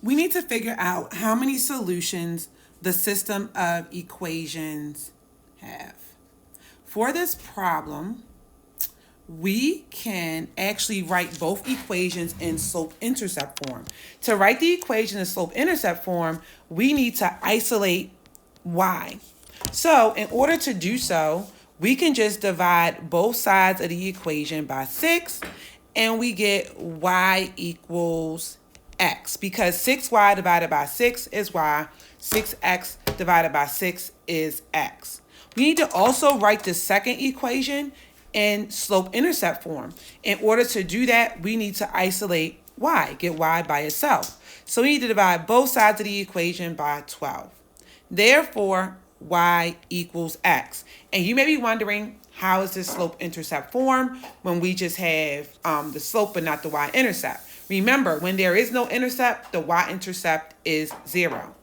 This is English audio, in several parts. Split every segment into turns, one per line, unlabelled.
We need to figure out how many solutions the system of equations have. For this problem, we can actually write both equations in slope-intercept form. To write the equation in slope-intercept form, we need to isolate y. So in order to do so, we can just divide both sides of the equation by 6, and we get y equals x, because 6y divided by 6 is y, 6x divided by 6 is x. We need to also write the second equation in slope-intercept form. In order to do that, we need to isolate y, get y by itself. So we need to divide both sides of the equation by 12. Therefore, y equals x. And you may be wondering, how is this slope-intercept form when we just have the slope but not the y-intercept? Remember, when there is no intercept, the y-intercept is 0.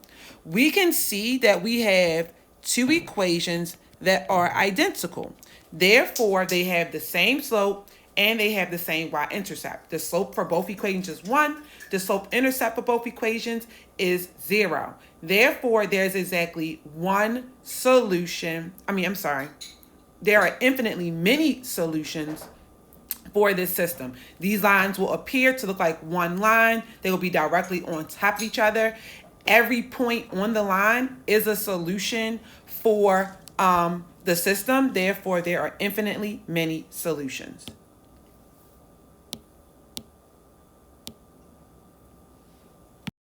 We can see that we have two equations that are identical. Therefore, they have the same slope and they have the same y-intercept. The slope for both equations is 1. The slope-intercept for both equations is 0. Therefore, there's exactly one solution. There are infinitely many solutions for this system. These lines will appear to look like one line. They will be directly on top of each other. Every point on the line is a solution for the system. Therefore, there are infinitely many solutions.